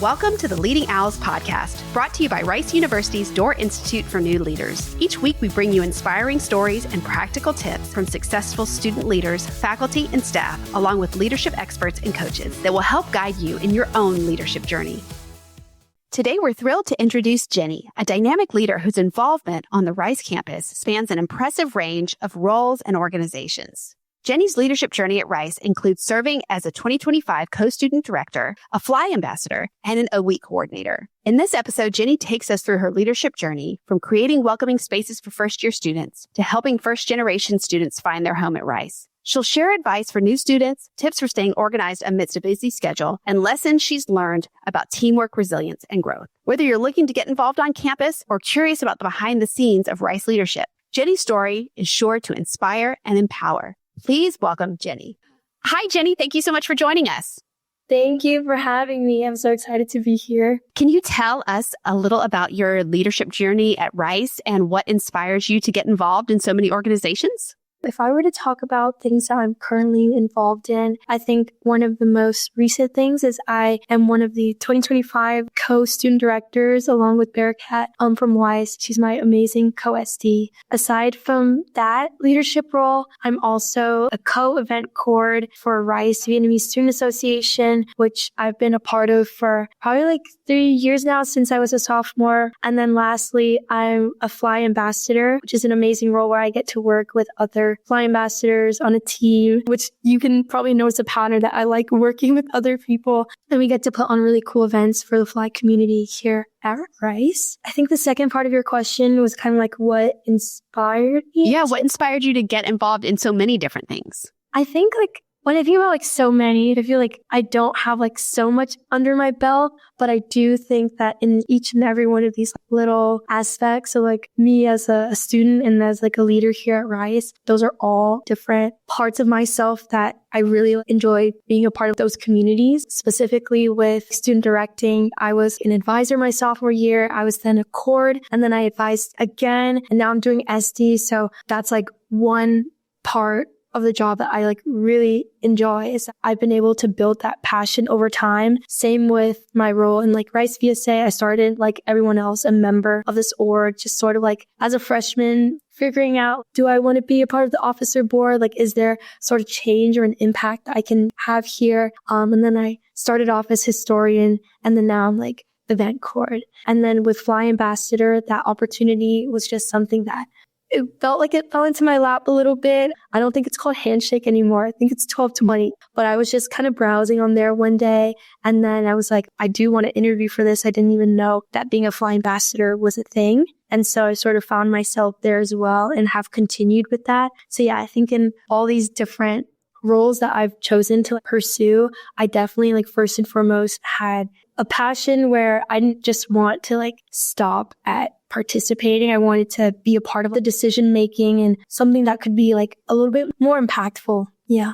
Welcome to the Leading Owls podcast, brought to you by Rice University's Door Institute for New Leaders. Each week, we bring you inspiring stories and practical tips from successful student leaders, faculty, and staff, along with leadership experts and coaches that will help guide you in your own leadership journey. Today, we're thrilled to introduce Jennie, a dynamic leader whose involvement on the Rice campus spans an impressive range of roles and organizations. Jennie's leadership journey at Rice includes serving as a 2025 co-student director, a FLI Ambassador, and an O-Week coordinator. In this episode, Jennie takes us through her leadership journey from creating welcoming spaces for first-year students to helping first-generation students find their home at Rice. She'll share advice for new students, tips for staying organized amidst a busy schedule, and lessons she's learned about teamwork, resilience, and growth. Whether you're looking to get involved on campus or curious about the behind-the-scenes of Rice leadership, Jennie's story is sure to inspire and empower. Please welcome Jennie. Hi, Jennie. Thank you so much for joining us. Thank you for having me. I'm so excited to be here. Can you tell us a little about your leadership journey at Rice and what inspires you to get involved in so many organizations? If I were to talk about things that I'm currently involved in, I think one of the most recent things is I am one of the 2025 co-student directors along with Bearcat from Rice. She's my amazing co-SD. Aside from that leadership role, I'm also a co-event coord for Rice Vietnamese Student Association, which I've been a part of for probably like 3 years now since I was a sophomore. And then lastly, I'm a FLI Ambassador, which is an amazing role where I get to work with other FLI ambassadors on a team, which you can probably notice a pattern that I like working with other people. And we get to put on really cool events for the FLI community here at Rice. I think the second part of your question was kind of like what inspired me. Yeah, what inspired you to get involved in so many different things? I think like when I think about like so many, I feel like I don't have like so much under my belt, but I do think that in each and every one of these little aspects, so like me as a student and as like a leader here at Rice, those are all different parts of myself that I really enjoy being a part of those communities. Specifically with student directing, I was an advisor my sophomore year. I was then a coord, and then I advised again, and now I'm doing SD. So that's like one part of the job that I like really enjoy is I've been able to build that passion over time. Same with my role in like Rice VSA. I started like everyone else, a member of this org, just sort of like as a freshman, figuring out, do I want to be a part of the officer board? Like, is there sort of change or an impact that I can have here? And then I started off as historian, and then now I'm like event coord. And then with FLI Ambassador, that opportunity was just something that it felt like it fell into my lap a little bit. I don't think it's called Handshake anymore. I think it's 1220. But I was just kind of browsing on there one day. And then I was like, I do want to interview for this. I didn't even know that being a FLI Ambassador was a thing. And so I sort of found myself there as well and have continued with that. So yeah, I think in all these different roles that I've chosen to pursue, I definitely like first and foremost had a passion where I didn't just want to like stop at participating. I wanted to be a part of the decision making and something that could be like a little bit more impactful. Yeah.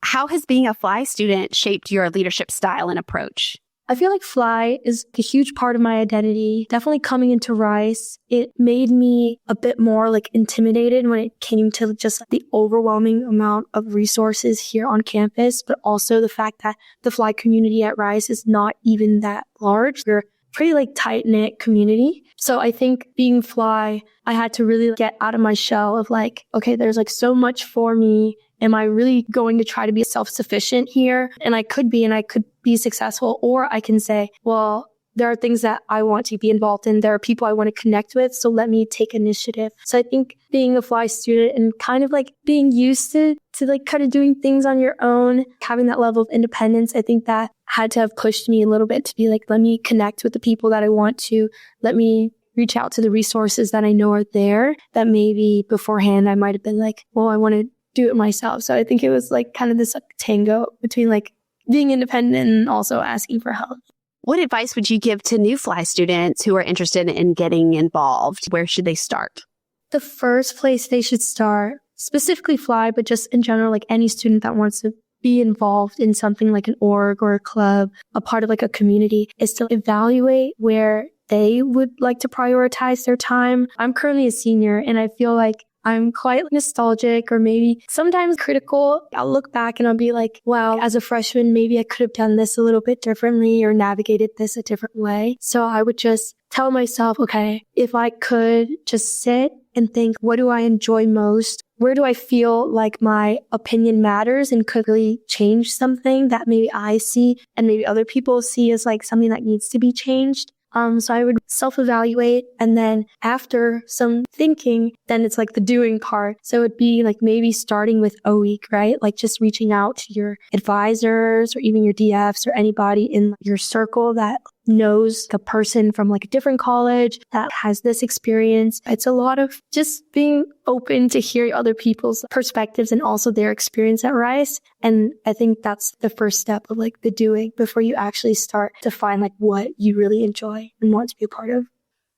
How has being a FLI student shaped your leadership style and approach? I feel like FLI is a huge part of my identity. Definitely coming into Rice, it made me a bit more like intimidated when it came to just the overwhelming amount of resources here on campus, but also the fact that the FLI community at Rice is not even that large. We're a pretty like tight-knit community. So I think being FLI, I had to really get out of my shell of like, okay, there's like so much for me. Am I really going to try to be self-sufficient here? And I could be successful. Or I can say, well, there are things that I want to be involved in. There are people I want to connect with. So let me take initiative. So I think being a FLI student and kind of like being used to like kind of doing things on your own, having that level of independence, I think that had to have pushed me a little bit to be like, let me connect with the people that I want to. Let me reach out to the resources that I know are there that maybe beforehand I might have been like, well, I want to do it myself. So I think it was like kind of this tango between like being independent and also asking for help. What advice would you give to new FLI students who are interested in getting involved? Where should they start? The first place they should start, specifically FLI, but just in general, like any student that wants to be involved in something like an org or a club, a part of like a community, is to evaluate where they would like to prioritize their time. I'm currently a senior and I feel like I'm quite nostalgic or maybe sometimes critical. I'll look back and I'll be like, wow, as a freshman, maybe I could have done this a little bit differently or navigated this a different way. So I would just tell myself, okay, if I could just sit and think, what do I enjoy most? Where do I feel like my opinion matters and could really change something that maybe I see and maybe other people see as like something that needs to be changed? So I would self-evaluate, and then after some thinking, then it's like the doing part. So it'd be like maybe starting with a week, right? Like just reaching out to your advisors or even your DFs or anybody in your circle that knows the person from like a different college that has this experience. It's a lot of just being open to hear other people's perspectives and also their experience at Rice. And I think that's the first step of like the doing before you actually start to find like what you really enjoy and want to be a part of.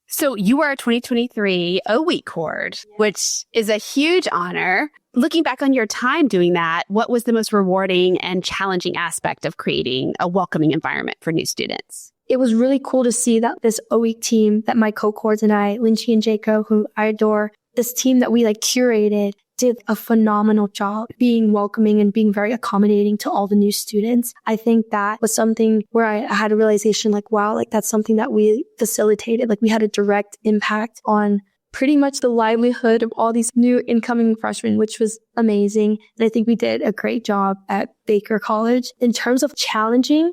So you are a 2023 O-Week Cord, which is a huge honor. Looking back on your time doing that, what was the most rewarding and challenging aspect of creating a welcoming environment for new students? It was really cool to see that this O-Week team that my co-cords and I, Lynchy and Jaco, who I adore, this team that we like curated did a phenomenal job being welcoming and being very accommodating to all the new students. I think that was something where I had a realization like, wow, like that's something that we facilitated. Like we had a direct impact on pretty much the livelihood of all these new incoming freshmen, which was amazing. And I think we did a great job at Baker College. In terms of challenging,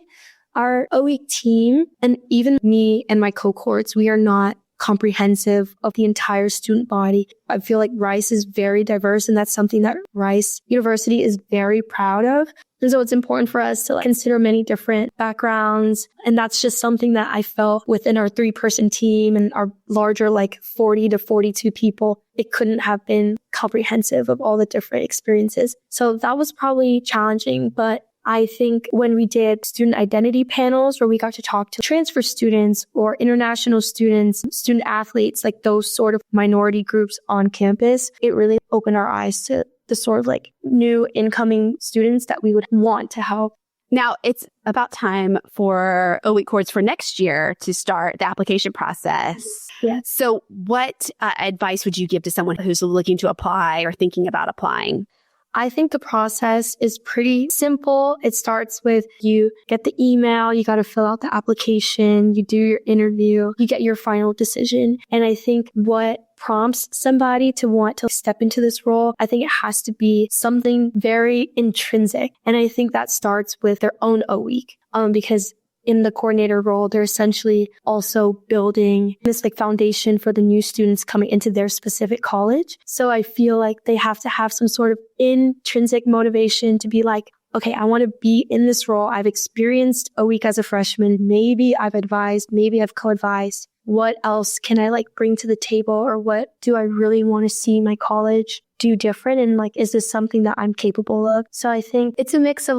our O-Week team, and even me and my cohorts, we are not comprehensive of the entire student body. I feel like Rice is very diverse, and that's something that Rice University is very proud of. And so it's important for us to consider many different backgrounds. And that's just something that I felt within our 3-person team and our larger 40 to 42 people. It couldn't have been comprehensive of all the different experiences. So that was probably challenging, but I think when we did student identity panels where we got to talk to transfer students or international students, student athletes, like those sort of minority groups on campus, it really opened our eyes to the sort of new incoming students that we would want to help. Now, it's about time for O-Week Cords for next year to start the application process. Yeah. So what advice would you give to someone who's looking to apply or thinking about applying? I think the process is pretty simple. It starts with you get the email, you got to fill out the application, you do your interview, you get your final decision. And I think what prompts somebody to want to step into this role, I think it has to be something very intrinsic. And I think that starts with their own O-Week, because in the coordinator role, they're essentially also building this foundation for the new students coming into their specific college. So I feel like they have to have some sort of intrinsic motivation to be like, okay, I want to be in this role. I've experienced a week as a freshman. Maybe I've advised, maybe I've co-advised. What else can I bring to the table, or what do I really want to see my college do different? And is this something that I'm capable of? So I think it's a mix of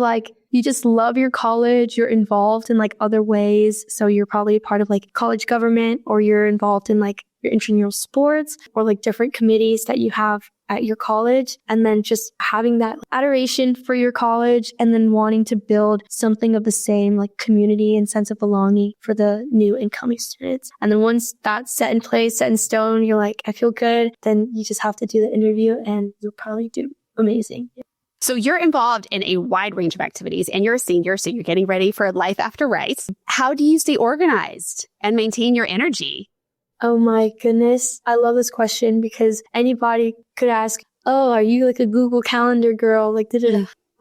you just love your college, you're involved in other ways. So you're probably a part of college government, or you're involved in your intramural sports, or different committees that you have at your college, and then just having that adoration for your college and then wanting to build something of the same community and sense of belonging for the new incoming students. And then once that's set in place, set in stone, you're I feel good, then you just have to do the interview and you'll probably do amazing. So you're involved in a wide range of activities, and you're a senior, so you're getting ready for life after Rice. How do you stay organized and maintain your energy? Oh my goodness. I love this question because anybody could ask, oh, are you a Google Calendar girl?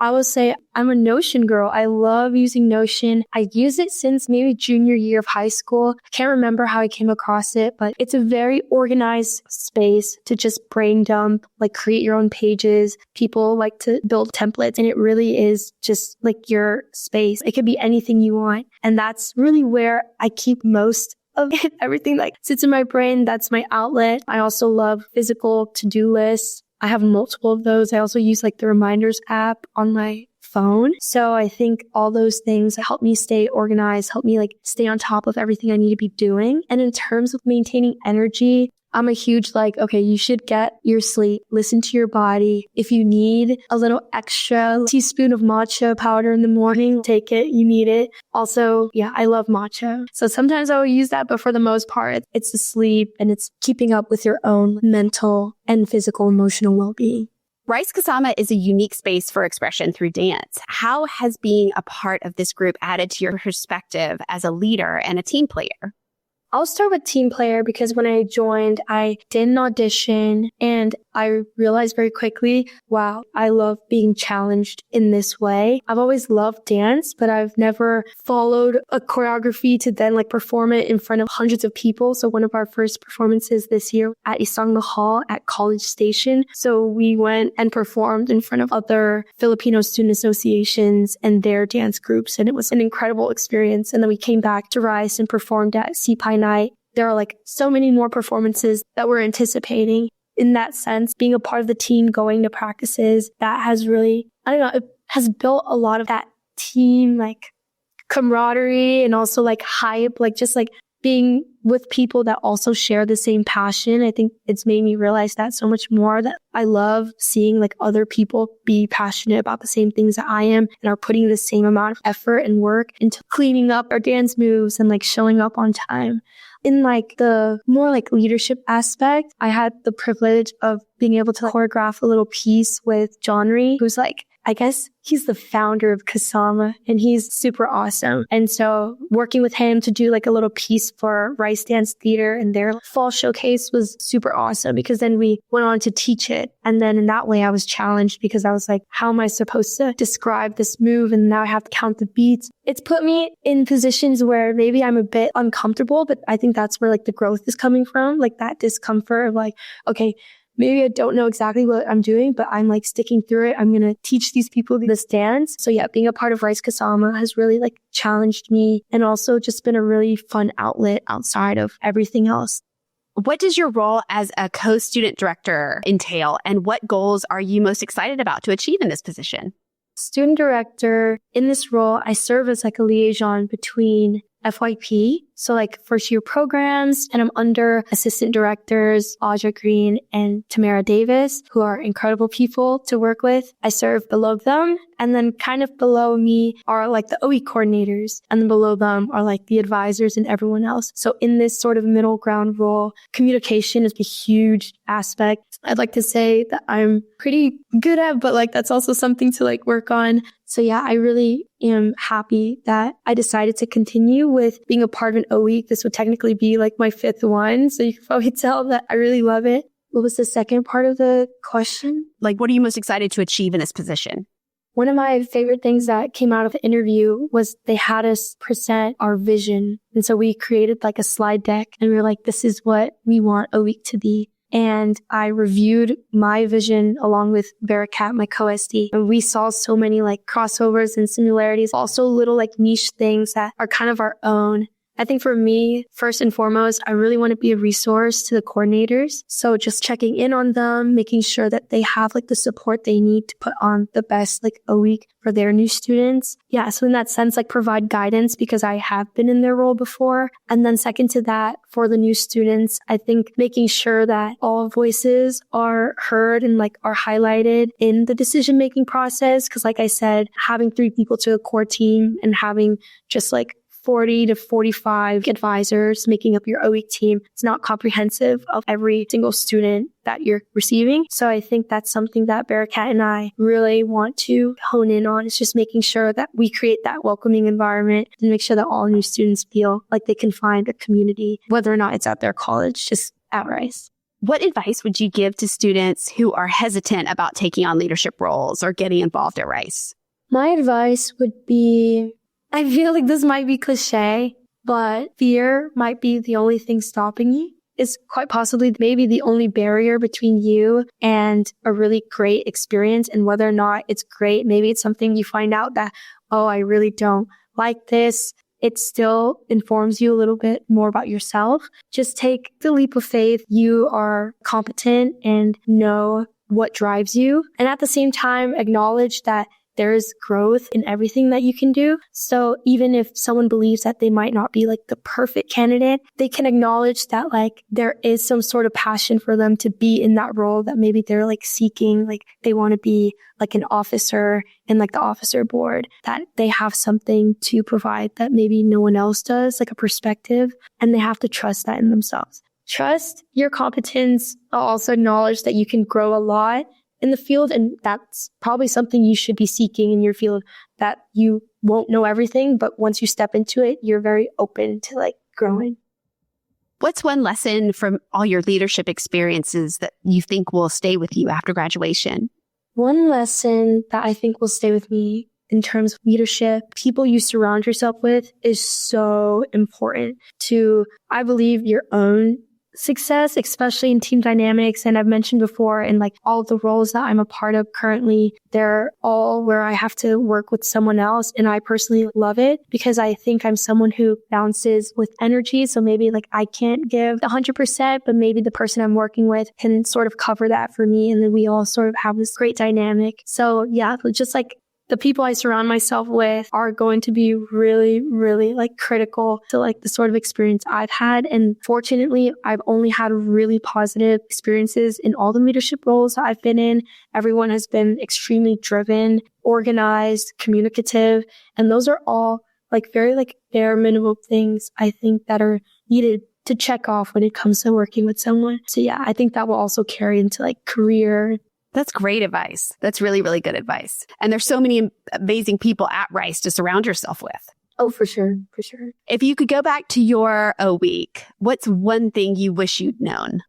I will say I'm a Notion girl. I love using Notion. I use it since maybe junior year of high school. I can't remember how I came across it, but it's a very organized space to just brain dump, create your own pages. People like to build templates, and it really is just your space. It could be anything you want. And that's really where I keep most of it. Everything sits in my brain, that's my outlet. I also love physical to-do lists. I have multiple of those. I also use the reminders app on my phone. So I think all those things help me stay organized, help me like stay on top of everything I need to be doing. And in terms of maintaining energy, I'm a huge okay, you should get your sleep, listen to your body. If you need a little extra teaspoon of matcha powder in the morning, take it, you need it. Also, yeah, I love matcha. So sometimes I will use that, but for the most part, it's the sleep and it's keeping up with your own mental and physical, emotional well-being. Rice KASAMA is a unique space for expression through dance. How has being a part of this group added to your perspective as a leader and a team player? I'll start with team player because when I joined, I did an audition and I realized very quickly, wow, I love being challenged in this way. I've always loved dance, but I've never followed a choreography to then perform it in front of hundreds of people. So one of our first performances this year at Isang Hall at College Station. So we went and performed in front of other Filipino student associations and their dance groups. And it was an incredible experience. And then we came back to Rice and performed at CPI Night. There are so many more performances that we're anticipating. In that sense, being a part of the team, going to practices, that has really, it has built a lot of that team, camaraderie and also hype, just being with people that also share the same passion. I think it's made me realize that so much more, that I love seeing other people be passionate about the same things that I am and are putting the same amount of effort and work into cleaning up our dance moves and showing up on time. In the more leadership aspect, I had the privilege of being able to choreograph a little piece with Jennie, who's I guess he's the founder of KASAMA and he's super awesome. And so working with him to do a little piece for Rice Dance Theater and their fall showcase was super awesome because then we went on to teach it. And then in that way I was challenged because I was how am I supposed to describe this move? And now I have to count the beats. It's put me in positions where maybe I'm a bit uncomfortable, but I think that's where the growth is coming from, that discomfort of okay, maybe I don't know exactly what I'm doing, but I'm sticking through it. I'm going to teach these people this dance. So yeah, being a part of Rice KASAMA has really challenged me and also just been a really fun outlet outside of everything else. What does your role as a co-student director entail, and what goals are you most excited about to achieve in this position? Student director, in this role, I serve as a liaison between FYP, so first year programs, and I'm under assistant directors Audra Green and Tamara Davis, who are incredible people to work with. I serve below them, and then kind of below me are the OE coordinators, and then below them are the advisors and everyone else. So in this sort of middle ground role, communication is a huge aspect. I'd like to say that I'm pretty good at, but that's also something to work on. So yeah, I really am happy that I decided to continue with being a part of an O-Week. This would technically be my fifth one. So you can probably tell that I really love it. What was the second part of the question? What are you most excited to achieve in this position? One of my favorite things that came out of the interview was they had us present our vision. And so we created a slide deck and we were this is what we want O-Week to be. And I reviewed my vision along with Barakat, my co-SD. And we saw so many crossovers and similarities, also little niche things that are kind of our own. I think for me, first and foremost, I really want to be a resource to the coordinators. So just checking in on them, making sure that they have the support they need to put on the best O-Week for their new students. Yeah, so in that sense, provide guidance because I have been in their role before. And then second to that, for the new students, I think making sure that all voices are heard and are highlighted in the decision-making process. Because I said, having 3 people to a core team and having just 40 to 45 advisors making up your O-Week team. It's not comprehensive of every single student that you're receiving. So I think that's something that Barakat and I really want to hone in on. It's just making sure that we create that welcoming environment and make sure that all new students feel like they can find a community, whether or not it's at their college, just at Rice. What advice would you give to students who are hesitant about taking on leadership roles or getting involved at Rice? My advice would be, I feel this might be cliche, but fear might be the only thing stopping you. It's quite possibly maybe the only barrier between you and a really great experience. And whether or not it's great, maybe it's something you find out that, oh, I really don't like this. It still informs you a little bit more about yourself. Just take the leap of faith. You are competent and know what drives you. And at the same time, acknowledge that there is growth in everything that you can do. So even if someone believes that they might not be like the perfect candidate, they can acknowledge that like there is some sort of passion for them to be in that role that maybe they're like seeking, like they want to be like an officer in like the officer board, that they have something to provide that maybe no one else does, like a perspective, and they have to trust that in themselves. Trust your competence, also acknowledge that you can grow a lot in the field, and that's probably something you should be seeking in your field, that you won't know everything, but once you step into it, you're very open to like growing. What's one lesson from all your leadership experiences that you think will stay with you after graduation? One lesson that I think will stay with me in terms of leadership, people you surround yourself with is so important to, I believe, your own success, especially in team dynamics. And I've mentioned before, in like all of the roles that I'm a part of currently, they're all where I have to work with someone else. And I personally love it because I think I'm someone who bounces with energy. So maybe like I can't give 100%, but maybe the person I'm working with can sort of cover that for me. And then we all sort of have this great dynamic. So yeah, just like the people I surround myself with are going to be really, really like critical to like the sort of experience I've had. And fortunately, I've only had really positive experiences in all the leadership roles that I've been in. Everyone has been extremely driven, organized, communicative. And those are all like very like bare minimum things I think that are needed to check off when it comes to working with someone. So yeah, I think that will also carry into like career. That's great advice. That's really, really good advice. And there's so many amazing people at Rice to surround yourself with. Oh, for sure. For sure. If you could go back to your O week, what's one thing you wish you'd known?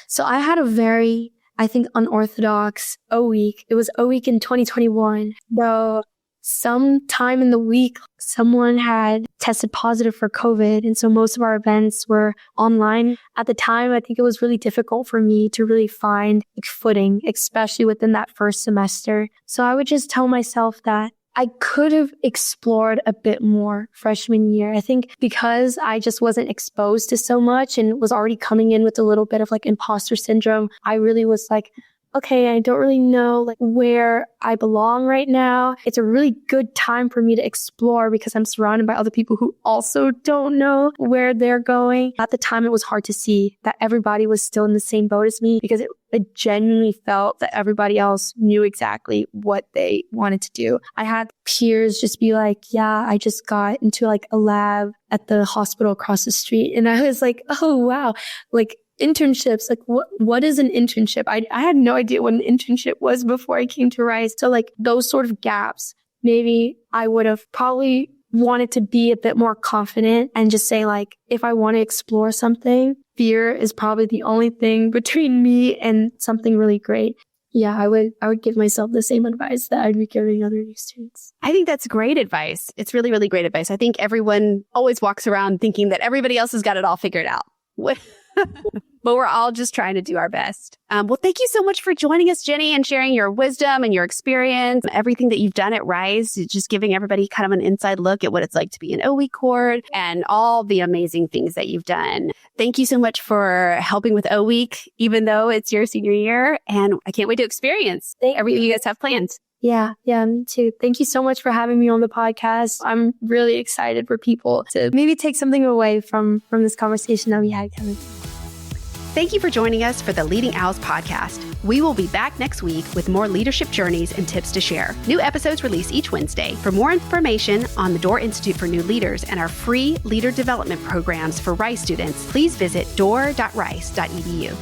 So I had a very, I think, unorthodox O week. It was O week in 2021. Though sometime in the week, someone had tested positive for COVID. And so most of our events were online. At the time, I think it was really difficult for me to really find footing, especially within that first semester. So I would just tell myself that I could have explored a bit more freshman year. I think because I just wasn't exposed to so much and was already coming in with a little bit of like imposter syndrome, I really was like, okay, I don't really know like where I belong right now. It's a really good time for me to explore because I'm surrounded by other people who also don't know where they're going. At the time, it was hard to see that everybody was still in the same boat as me because it genuinely felt that everybody else knew exactly what they wanted to do. I had peers just be like, yeah, I just got into like a lab at the hospital across the street. And I was like, oh, wow. Like, internships, like what is an internship? I had no idea what an internship was before I came to Rice. So like those sort of gaps, maybe I would have probably wanted to be a bit more confident and just say like, if I want to explore something, fear is probably the only thing between me and something really great. Yeah, I would give myself the same advice that I'd be giving other new students. I think that's great advice. It's really, really great advice. I think everyone always walks around thinking that everybody else has got it all figured out. But we're all just trying to do our best. Well, thank you so much for joining us, Jennie, and sharing your wisdom and your experience, everything that you've done at Rice, just giving everybody kind of an inside look at what it's like to be an OE coord and all the amazing things that you've done. Thank you so much for helping with O Week, even though it's your senior year. And I can't wait to experience everything you guys have planned. Yeah, me too. Thank you so much for having me on the podcast. I'm really excited for people to maybe take something away from this conversation that we had, Kevin. Thank you for joining us for the Leading Owls podcast. We will be back next week with more leadership journeys and tips to share. New episodes release each Wednesday. For more information on the Door Institute for New Leaders and our free leader development programs for Rice students, please visit door.rice.edu.